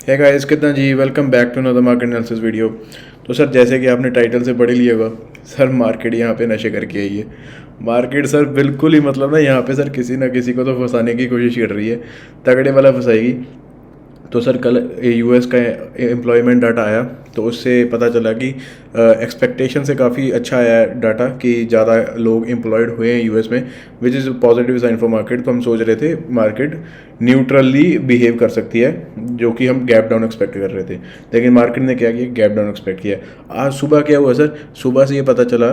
है गाइस, कितना जी, welcome back to another market analysis video. तो सर, जैसे कि आपने टाइटल से पढ़ ही लिया होगा, सर मार्केट यहाँ पे नशे करके आई है। मार्केट सर बिल्कुल ही मतलब ना, यहाँ पे सर किसी ना किसी को तो फंसाने की कोशिश कर रही है, तगड़े वाला फंसाएगी। तो सर कल यूएस का एम्प्लॉयमेंट डाटा आया, तो उससे पता चला कि एक्सपेक्टेशन से काफ़ी अच्छा आया है डाटा कि ज़्यादा लोग एम्प्लॉयड हुए हैं यूएस में, which is positive sign for market. तो हम सोच रहे थे मार्केट न्यूट्रली बिहेव कर सकती है, जो कि हम गैप डाउन एक्सपेक्ट कर रहे थे, लेकिन मार्केट ने क्या किया, गैप डाउन एक्सपेक्ट किया। आज सुबह क्या हुआ सर, सुबह से ये पता चला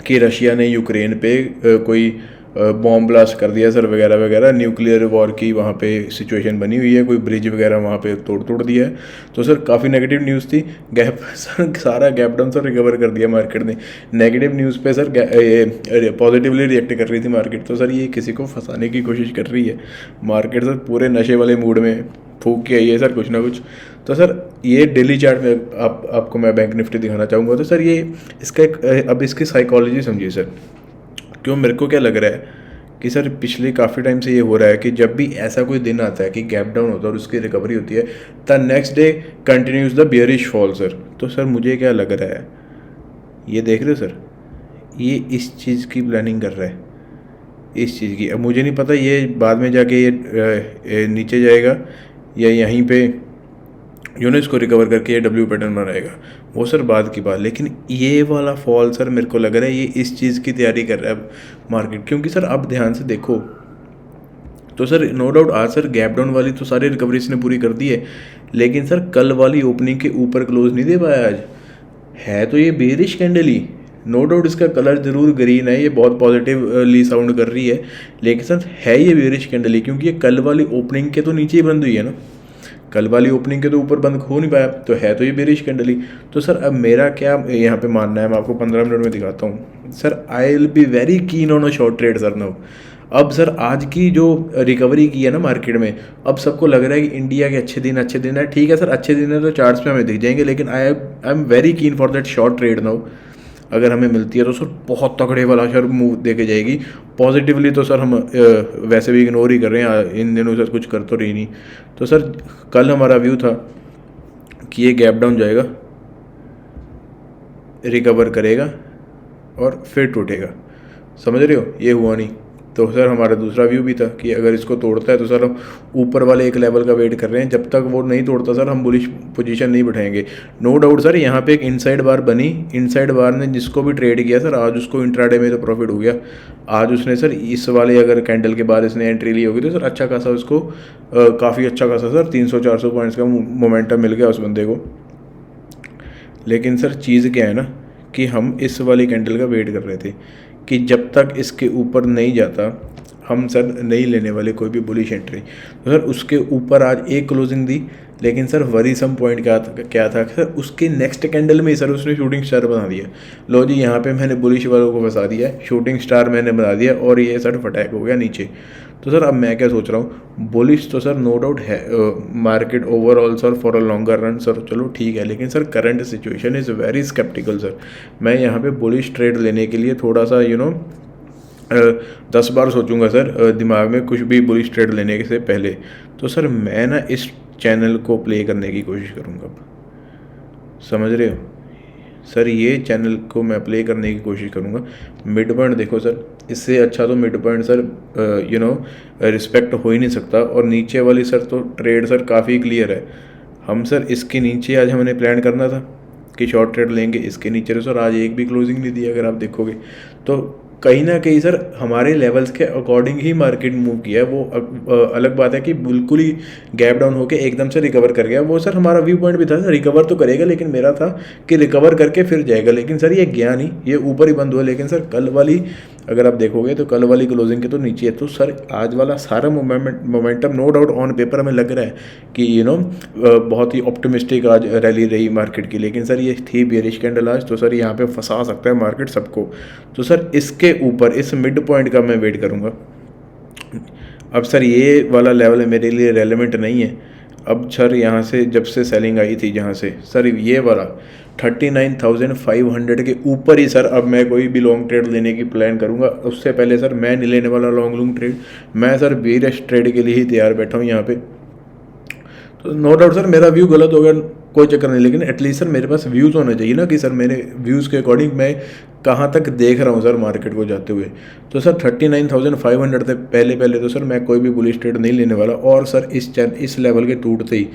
कि रशिया ने यूक्रेन पे कोई बॉम्ब ब्लास्ट कर दिया सर, वगैरह वगैरह, न्यूक्लियर वॉर की वहाँ पे सिचुएशन बनी हुई है, कोई ब्रिज वगैरह वहाँ पे तोड़ दिया है। तो सर काफ़ी नेगेटिव न्यूज़ थी। गैप सर सारा गैप डाउन सर रिकवर कर दिया मार्केट ने। नेगेटिव न्यूज़ पे सर पॉजिटिवली रिएक्ट कर रही थी मार्केट। तो सर ये किसी को फंसाने की कोशिश कर रही है। मार्केट सर पूरे नशे वाले मूड में फूक के आई है सर कुछ ना कुछ। तो सर ये डेली चार्ट में आपको मैं बैंक निफ्टी दिखाना चाहूँगा। तो सर ये इसका एक अब इसकी साइकोलॉजी समझिए सर। क्यों, मेरे को क्या लग रहा है कि सर पिछले काफ़ी टाइम से ये हो रहा है कि जब भी ऐसा कोई दिन आता है कि गैप डाउन होता है और उसकी रिकवरी होती है, the next day continues the bearish fall sir. तो सर मुझे क्या लग रहा है, ये देख रहे हो सर, ये इस चीज़ की प्लानिंग कर रहा है, इस चीज़ की। अब मुझे नहीं पता ये बाद में जाके ये नीचे जाएगा या यहीं पे इसको रिकवर करके ये डब्ल्यू पैटर्न बनाएगा, वो सर बाद की बात। लेकिन ये वाला फॉल सर मेरे को लग रहा है ये इस चीज़ की तैयारी कर रहा है अब मार्केट। क्योंकि सर आप ध्यान से देखो तो सर नो डाउट आज सर गैप डाउन वाली तो सारी रिकवरी इसने पूरी कर दी है, लेकिन सर कल वाली ओपनिंग के ऊपर क्लोज नहीं दे पाया आज। है तो ये बेरिश कैंडल ही, नो डाउट इसका कलर जरूर ग्रीन है, ये बहुत पॉजिटिवली साउंड कर रही है, लेकिन सर है ये बेरिश कैंडल ही, क्योंकि ये कल वाली ओपनिंग के तो नीचे ही बंद हुई है ना, कल वाली ओपनिंग के तो ऊपर बंद हो नहीं पाया, तो है तो ये बेरिश कैंडल ही। तो सर अब मेरा क्या यहाँ पे मानना है, मैं आपको 15 मिनट में दिखाता हूँ। Sir I will be very keen on a short trade sir now. अब सर आज की जो रिकवरी की है ना मार्केट में, अब सबको लग रहा है कि इंडिया के अच्छे दिन है। ठीक है सर, अच्छे दिन है तो चार्ट्स पे हमें दिख जाएंगे, लेकिन I am very keen for that short trade now. अगर हमें मिलती है तो सर बहुत तगड़े वाला सर मूव दे के जाएगी। पॉजिटिवली तो सर हम वैसे भी इग्नोर ही कर रहे हैं इन दिनों, सर कुछ कर तो रही नहीं। तो सर कल हमारा व्यू था कि ये गैप डाउन जाएगा, रिकवर करेगा और फिर टूटेगा, समझ रहे हो, ये हुआ नहीं। तो सर हमारा दूसरा व्यू भी था कि अगर इसको तोड़ता है तो सर हम ऊपर वाले एक लेवल का वेट कर रहे हैं, जब तक वो नहीं तोड़ता सर हम बुलिश पोजीशन नहीं बिठाएंगे। नो डाउट सर यहाँ पे एक इनसाइड बार बनी, इनसाइड बार ने जिसको भी ट्रेड किया सर आज उसको इंट्राडे में तो प्रॉफिट हो गया। आज उसने सर इस वाले अगर कैंडल के बाद इसने एंट्री ली होगी तो सर अच्छा खासा उसको काफ़ी अच्छा खासा सर 300-400 पॉइंट्स का मोमेंटम मिल गया उस बंदे को। लेकिन सर चीज़ क्या है ना कि हम इस वाली कैंडल का वेट कर रहे थे कि जब तक इसके ऊपर नहीं जाता हम सर नहीं लेने वाले कोई भी बुलिश एंट्री। तो सर उसके ऊपर आज एक क्लोजिंग दी, लेकिन सर वरीसम पॉइंट क्या था सर, उसके नेक्स्ट कैंडल में ही सर उसने शूटिंग स्टार बना दिया। लो जी, यहाँ पे मैंने बुलिश वालों को फंसा दिया, शूटिंग स्टार मैंने बना दिया और ये सर फटैक हो गया नीचे। तो सर अब मैं क्या सोच रहा हूँ, बुलिश तो सर नो डाउट है market overall sir for a longer run sir, चलो ठीक है, लेकिन sir current situation is very skeptical sir. मैं यहाँ पे बुलिश ट्रेड लेने के लिए थोड़ा सा 10 बार सोचूंगा सर दिमाग में कुछ भी बुलिश ट्रेड लेने से पहले। तो सर मैं ना इस चैनल को प्ले करने की कोशिश करूँगा अब, समझ रहे हो सर, ये चैनल को मैं प्ले करने की कोशिश करूँगा। मिड पॉइंट देखो सर, इससे अच्छा तो मिड पॉइंट सर रिस्पेक्ट हो ही नहीं सकता। और नीचे वाली सर तो ट्रेड सर काफ़ी क्लियर है। हम सर इसके नीचे आज हमने प्लान करना था कि शॉर्ट ट्रेड लेंगे, इसके नीचे तो सर आज एक भी क्लोजिंग नहीं दी अगर आप देखोगे। तो कहीं ना कहीं सर हमारे लेवल्स के अकॉर्डिंग ही मार्केट मूव किया है। वो अलग बात है कि बिल्कुल ही गैप डाउन होकर एकदम से रिकवर कर गया, वो सर हमारा व्यू पॉइंट भी था सर रिकवर तो करेगा, लेकिन मेरा था कि रिकवर करके फिर जाएगा। लेकिन सर ये गया नहीं, ये ऊपर ही बंद हुआ। लेकिन सर कल वाली अगर आप देखोगे तो कल वाली क्लोजिंग के तो नीचे है। तो सर आज वाला सारा momentum no doubt on paper हमें लग रहा है कि बहुत ही ऑप्टिमिस्टिक आज रैली रही मार्केट की, लेकिन सर ये थी बेरिश कैंडल आज। तो सर यहाँ पे फंसा सकता है मार्केट सबको। तो सर इसके ऊपर इस मिड पॉइंट का मैं वेट करूँगा। अब सर ये वाला लेवल मेरे लिए रेलेवेंट नहीं है। अब सर यहाँ से जब से सेलिंग आई थी जहाँ से सर ये वाला 39,500 के ऊपर ही सर अब मैं कोई भी लॉन्ग ट्रेड लेने की प्लान करूँगा। उससे पहले सर मैं नहीं लेने वाला लॉन्ग ट्रेड, मैं सर बेरिश ट्रेड के लिए ही तैयार बैठा हूँ यहाँ पे। नो डाउट सर मेरा व्यू गलत होगा, कोई चक्कर नहीं, लेकिन एटलीस्ट सर मेरे पास व्यूज़ होने चाहिए ना कि सर मेरे व्यूज़ के अकॉर्डिंग मैं कहाँ तक देख रहा हूँ सर मार्केट को जाते हुए। तो सर 39,500 से पहले तो सर मैं कोई भी बुलिश ट्रेड नहीं लेने वाला। और सर इस लेवल के टूटते ही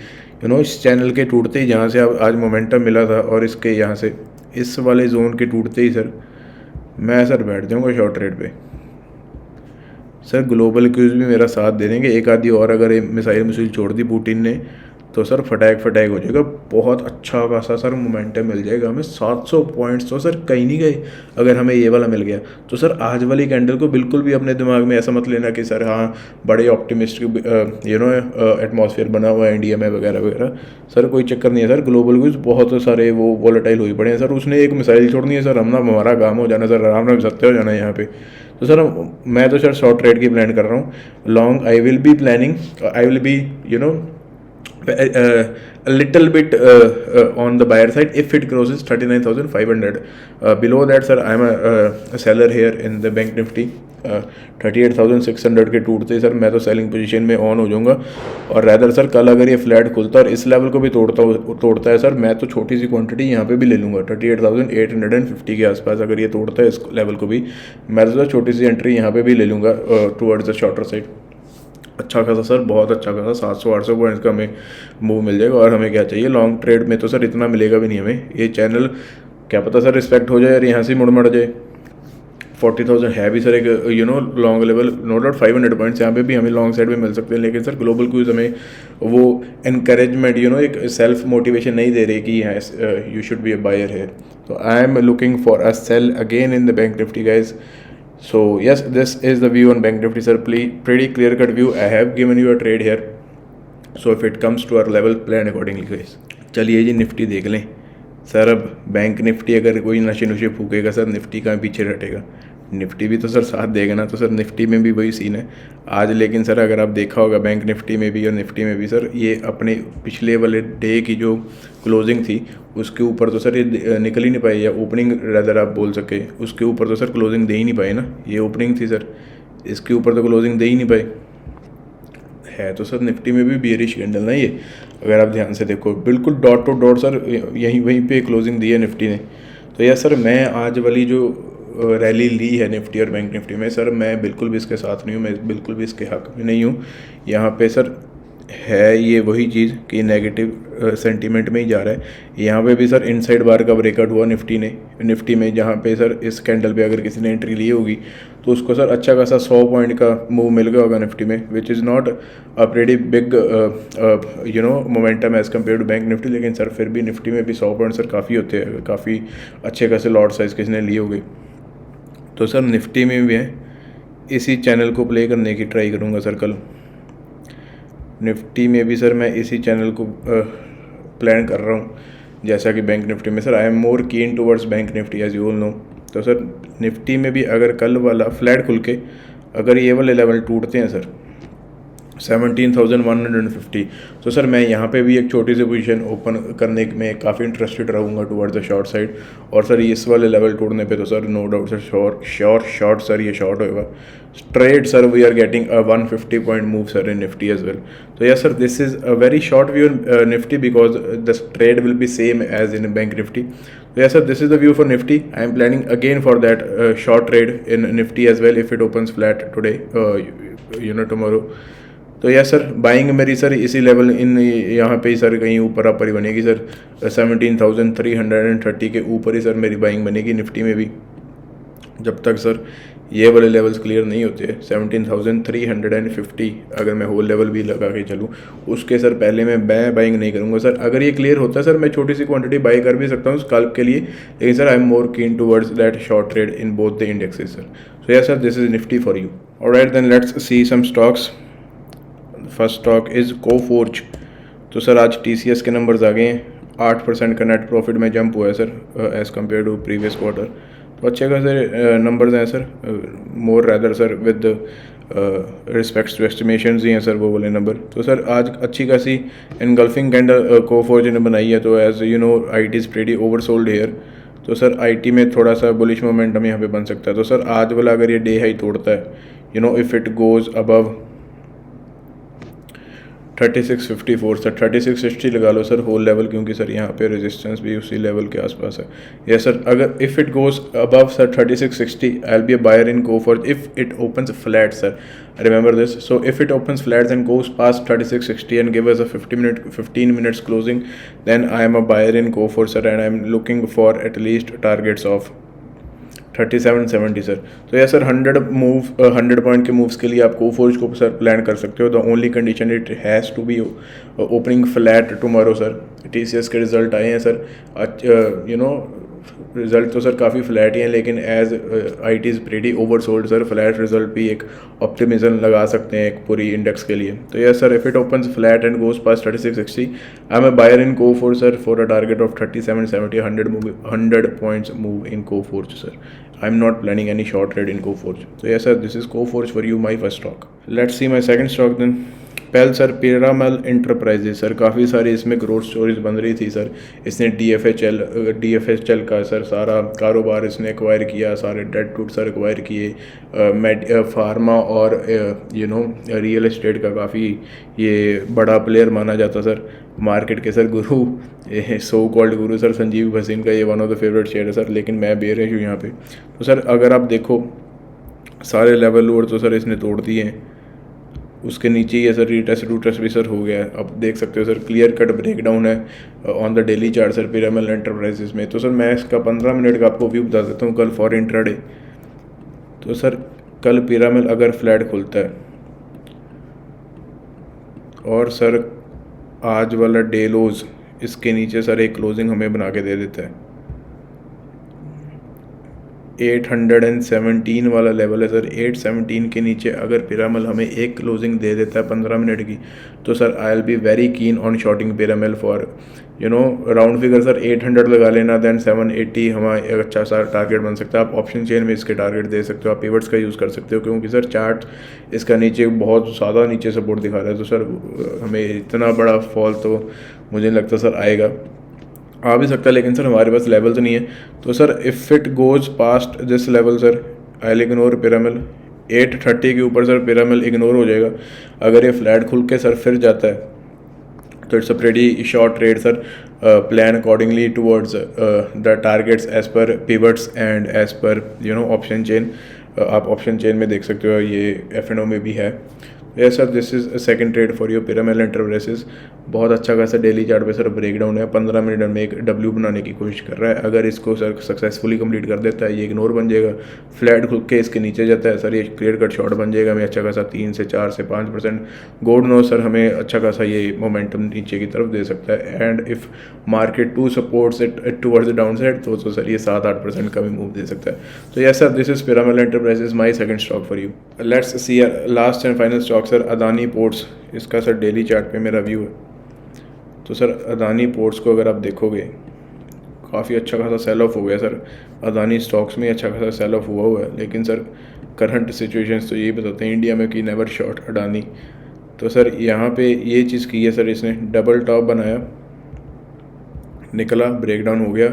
इस चैनल के टूटते ही जहाँ से अब आज मोमेंटम मिला था और इसके यहाँ से इस वाले जोन के टूटते ही सर मैं सर बैठ जाऊँगा शॉर्ट ट्रेड पे। सर ग्लोबल क्यूज भी मेरा साथ दे देंगे, एक आधी और अगर मिसाइल छोड़ दी पुतिन ने तो सर फटाक हो जाएगा, बहुत अच्छा खासा सर मोमेंटम मिल जाएगा हमें। 700 पॉइंट्स तो सर कहीं नहीं गए अगर हमें ये वाला मिल गया तो। सर आज वाली कैंडल को बिल्कुल भी अपने दिमाग में ऐसा मत लेना कि सर हाँ बड़े ऑप्टिमिस्टिक एटमॉस्फेयर बना हुआ है इंडिया में वगैरह वगैरह। सर कोई चक्कर नहीं है सर, ग्लोबल क्यूज बहुत सारे वो वॉलेटाइल हुई पड़े हैं सर। उसने एक मिसाइल छोड़नी है सर, हमारा काम हो जाना सर, आराम से सत्य हो जाना है यहाँ पे। तो सर मैं तो सर शॉर्ट ट्रेड की प्लान कर रहा हूँ। Long I will B a little bit on the buyer side if it crosses 39,500. Below that sir I am a seller here in the bank nifty. 38,600 के टूटते sir मैं तो selling position में on हो जाऊंगा। और रैदर सर कल अगर ये फ्लैट खुलता और इस लेवल को भी तोड़ता है सर मैं तो छोटी सी क्वांटिटी यहाँ पे भी ले लूँगा। 38,850 के आसपास अगर ये तोड़ता है इस लेवल को भी मैं तो सर छोटी सी एंट्री यहाँ पे भी ले लूँगा टूवर्ड्स द शॉर्टर साइड। अच्छा खासा सर, बहुत अच्छा खासा 700-800 पॉइंट्स का हमें मूव मिल जाएगा। और हमें क्या चाहिए लॉन्ग ट्रेड में, तो सर इतना मिलेगा भी नहीं हमें। ये चैनल क्या पता सर रिस्पेक्ट हो जाए और यहाँ से मुड़ जाए। 40,000 है भी सर एक long level, no doubt 500 points यहाँ पे भी हमें लॉन्ग साइड में मिल सकते हैं। लेकिन सर ग्लोबल क्यूज हमें वो इनकरेजमेंट एक सेल्फ मोटिवेशन नहीं दे रही कि यहाँ you should be a buyer है। तो I am looking for a sell again in the bank Nifty guys. So yes, this is the view on Bank Nifty sir. Pretty clear cut view. I have given you a trade here. So if it comes to our level, plan accordingly guys. चलिए जी Nifty देख लें sir. अब bank Nifty अगर कोई नशे नुशे फूकेगा sir Nifty कहाँ पीछे हटेगा, निफ्टी भी तो सर साथ देगा ना। तो सर निफ्टी में भी वही सीन है आज। लेकिन सर अगर आप देखा होगा बैंक निफ्टी में भी और निफ्टी में भी सर ये अपने पिछले वाले डे की जो क्लोजिंग थी उसके ऊपर तो सर ये निकल ही नहीं पाए, या ओपनिंग रदर आप बोल सके उसके ऊपर तो सर क्लोजिंग दे ही नहीं पाए ना। ये ओपनिंग थी सर, इसके ऊपर तो क्लोजिंग दे ही नहीं पाए है। तो सर निफ्टी में भी बियरिश कैंडल ना ये, अगर आप ध्यान से देखो बिल्कुल डॉट टू डॉट सर वहीं पे क्लोजिंग दी है निफ्टी ने। तो यह सर मैं आज वाली जो रैली ली है निफ्टी और बैंक निफ्टी में सर मैं बिल्कुल भी इसके साथ नहीं हूँ, मैं बिल्कुल भी इसके हक में नहीं हूँ। यहाँ पे सर है ये वही चीज़ कि नेगेटिव सेंटीमेंट में ही जा रहा है। यहाँ पे भी सर इनसाइड बार का ब्रेकआउट हुआ निफ्टी में जहाँ पे सर इस कैंडल पे अगर किसी ने एंट्री ली होगी तो उसको सर अच्छा खासा 100 पॉइंट का मूव मिल गया होगा निफ्टी में, which is not a pretty big momentum as compare to bank Nifty. लेकिन सर फिर भी निफ्टी में भी 100 पॉइंट सर काफ़ी होते हैं, काफ़ी अच्छे खासे लॉट साइज किसी ने लिए होगी। तो सर निफ्टी में भी है, इसी चैनल को प्ले करने की ट्राई करूँगा सर कल। निफ्टी में भी सर मैं इसी चैनल को प्लान कर रहा हूँ जैसा कि बैंक निफ्टी में। Sir I am more keen towards bank Nifty as you all know. तो सर निफ्टी में भी अगर कल वाला फ्लैट खुल के अगर ये वाले लेवल टूटते हैं सर 17,150, तो सर मैं यहाँ पे भी एक छोटी सी पोजीशन ओपन करने में काफ़ी इंटरेस्टेड रहूँगा टुवर्ड्स द शॉर्ट साइड। और सर इस वाले लेवल टूटने पे तो sir no doubt sir short sir ये शॉर्ट होगा straight sir. We are getting a 150 point move sir in Nifty as well. तो yes sir this is a very short view in Nifty because the trade will be same as in Bank Nifty. So yes sir, this is the view for Nifty. I am planning again for that short trade in Nifty as well if it opens flat today, tomorrow. तो yes sir buying मेरी sir इसी level in यहाँ पे ही sir कहीं ऊपर ऊपर ही बनेगी sir 17,330 के ऊपर ही सर मेरी बाइंग बनेगी निफ्टी में भी, जब तक सर ये वाले लेवल्स क्लियर नहीं होते। 17,350 अगर मैं होल लेवल भी लगा के चलूँ उसके सर पहले मैं बाइंग नहीं करूँगा सर। अगर ये क्लियर होता है सर मैं छोटी सी क्वांटिटी बाई कर भी सकता हूँ स्कल्प के लिए, लेकिन sir I am more keen towards that short trade in both the indexes sir. So yes sir this is Nifty for you. Alright then let's see some stocks. First stock is Coforge. तो sir आज TCS के numbers आ गए हैं, 8% का net profit में jump हुआ है sir as compare to previous quarter. तो अच्छे खासे नंबर्स हैं sir, more rather sir with respects to estimations ही हैं सर वो वाले नंबर। तो सर आज अच्छी खासी इनगल्फिंग कैंडल कोफोर्ज ने बनाई है। तो as you know IT is pretty oversold here. तो सर IT में थोड़ा सा बुलिश मोमेंटम यहाँ पे बन सकता है। तो सर आज वाला अगर ये डे हाई तोड़ता है if it goes above 3654 sir, 3660 लगा लो सर होल लेवल, क्योंकि सर यहाँ पे रेजिस्टेंस भी उसी लेवल के आसपास है। यस सर, अगर if it goes above sir 3660 I will be a buyer in go for if it opens flat sir, remember this. So if it opens flats and goes past 3660 and give us a 15 minutes closing, then I am a buyer in go for sir, and I am looking for at least targets of 3770 sir. तो यह sir 100 point के moves के लिए आप Coforge को sir plan कर सकते हो। The only condition it has to be opening flat tomorrow sir. TCS के रिजल्ट आए हैं सर, रिजल्ट तो सर काफ़ी फ्लैट ही हैं, लेकिन as IT is pretty oversold sir, flat result भी एक ऑप्टिमिज्म लगा सकते हैं एक पूरी इंडेक्स के लिए। तो yes sir, if it opens flat and goes past 3660 I am a buyer in Coforge sir for a target of 3770, 100 points move in Coforge sir. I am not planning any short trade in Coforge. तो yes sir, this is Coforge for you, my first stock. Let's see my second stock then. पहल sir Piramal Enterprises sir, काफ़ी सारी इसमें growth stories बन रही थी sir. इसने DFHL का सर सारा कारोबार इसने एक्वायर किया, सारे डेट टूट सर एक्वायर किए। फार्मा और रियल एस्टेट का काफ़ी ये बड़ा प्लेयर माना जाता सर मार्केट के सर गुरु, सो कॉल्ड गुरु सर संजीव भसीन का ये one of the favourite share है सर, लेकिन मैं बेरिश हूँ यहाँ पे। तो सर अगर आप देखो सारे लेवल लोअर तो सर इसने तोड़ दिए हैं, उसके नीचे ही है सर रूटेस्ट भी सर हो गया है। आप देख सकते हो सर क्लियर कट ब्रेकडाउन है on the daily chart sir Piramal enterprises में। तो सर मैं इसका 15 मिनट का आपको व्यू बता देता हूँ कल फॉर इंट्राडे। तो सर कल पीरामल अगर फ्लैट खुलता है और सर आज वाला डे लोज इसके नीचे सर एक क्लोजिंग हमें बना के दे देता है, 817 वाला लेवल है सर। 817 के नीचे अगर पिरामल हमें एक क्लोजिंग दे देता है 15 मिनट की, तो sir I will be very keen on shorting Piramal for round figure sir 800 लगा लेना, देन 780 हमारा एक अच्छा सा टारगेट बन सकता है। आप ऑप्शन चेन में इसके टारगेट दे सकते हो, आप पिवट्स का यूज़ कर सकते हो, क्योंकि सर चार्ट इसका नीचे बहुत ज़्यादा नीचे सपोर्ट दिखा रहा है। तो सर हमें इतना बड़ा फॉल तो मुझे नहीं लगता सर आएगा, आ भी सकता है, लेकिन सर हमारे पास लेवल तो नहीं है। तो sir if it goes past this level sir I will ignore Piramal. 830 के ऊपर सर पिरामल इग्नोर हो जाएगा। अगर ये फ्लैट खुल के सर फिर जाता है तो it's a pretty short trade sir, plan accordingly towards the targets as per pivots and as per option chain. आप ऑप्शन चेन में देख सकते हो, ये F&O में भी है। Yes sir, this is second trade for your Piramal Enterprises. बहुत अच्छा खासा डेली चार्ट पे सर ब्रेकडाउन है, 15 मिनट में एक W बनाने की कोशिश कर रहा है। अगर इसको सर सक्सेसफुली कंप्लीट कर देता है ये इग्नोर बन जाएगा, फ्लैट खुल के इसके नीचे जाता है सर ये क्लियर कट शॉर्ट बन जाएगा हमें अच्छा खासा 3 से 4 से 5%। गॉड नो सर हमें अच्छा खासा ये मोमेंटम नीचे की तरफ दे सकता है। And if market to supports it towards the down side तो सर ये 7-8% का भी मूव दे सकता है। तो yes sir, this is Piramal Enterprises my second stock for you. Let's see last and final stock sir Adani Ports. इसका सर डेली चार्ट पे मेरा व्यू है। तो सर अदानी पोर्ट्स को अगर आप देखोगे काफ़ी अच्छा खासा सेल ऑफ हो गया सर, अदानी स्टॉक्स में अच्छा खासा सेल ऑफ हुआ है, लेकिन सर करंट सिचुएशंस तो यही बताते हैं इंडिया में कि नेवर शॉर्ट अडानी। तो सर यहाँ पे ये चीज़ की है सर, इसने डबल टॉप बनाया, निकला, ब्रेकडाउन हो गया,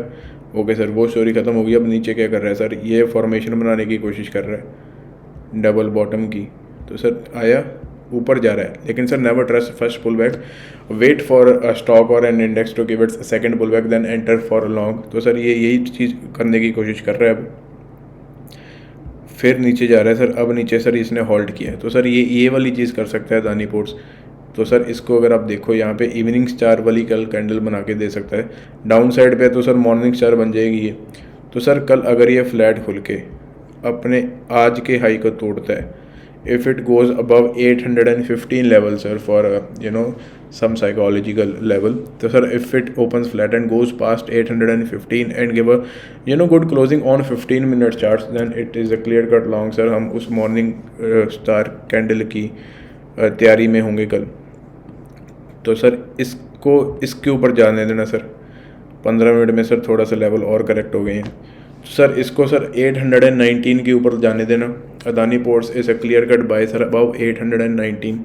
ओके सर वो स्टोरी ख़त्म हो गई। अब नीचे क्या कर रहा है सर, ये फॉर्मेशन बनाने की कोशिश कर रहा है डबल बॉटम की। तो सर आया ऊपर जा रहा है, लेकिन sir never trust first pull back, wait for a stock और an index to give its second pull back then enter for long. तो सर ये यही चीज़ करने की कोशिश कर रहा है। अब फिर नीचे जा रहा है सर, अब नीचे सर इसने होल्ड किया है। तो सर ये वाली चीज़ कर सकता है अदानी पोर्ट्स। तो सर इसको अगर आप देखो यहाँ पे इवनिंग स्टार वाली कल कैंडल बना के दे सकता है डाउन साइड पे, तो सर मॉर्निंग स्टार बन जाएगी ये। तो सर कल अगर ये फ्लैट खुल के अपने आज के हाई को तोड़ता है, if it goes above 815 level sir for some psychological level, so sir if it opens flat and goes past 815 and give a good closing on 15 minute charts, then it is a clear cut long sir। हम उस morning star candle की तैयारी में होंगे कल। तो sir इसको इसके ऊपर जाने देना सर, 15 मिनट में सर थोड़ा सा लेवल और करेक्ट हो गए हैं सर। इसको सर 819 के ऊपर जाने देना। Adani Ports is a clear cut buy sir above 819।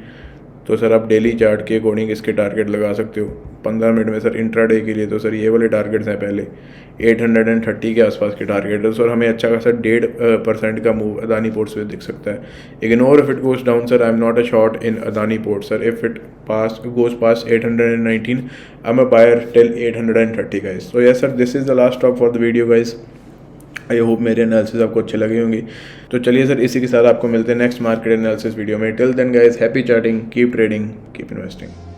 तो सर आप डेली चार्ट के अकॉर्डिंग इसके टारगेट लगा सकते हो 15 मिनट में। सर इंट्राडे के लिए तो सर ये वाले टारगेट्स हैं, पहले 830 के आसपास के टारगेट है। सर हमें अच्छा खासा 1.5% का मूव अदानी पोर्ट्स पे दिख सकता है। Ignore if it goes down sir, I am not a short in Adani port sir. If it goes past 819, I'm a buyer till 830 guys. So yes sir, this is the last talk for the video guys. I hope मेरे analysis आपको अच्छे लगे होंगे। तो चलिए sir इसी के साथ आपको मिलते हैं नेक्स्ट मार्केट एनालिसिस वीडियो में। Till then guys, happy charting, keep trading, keep investing.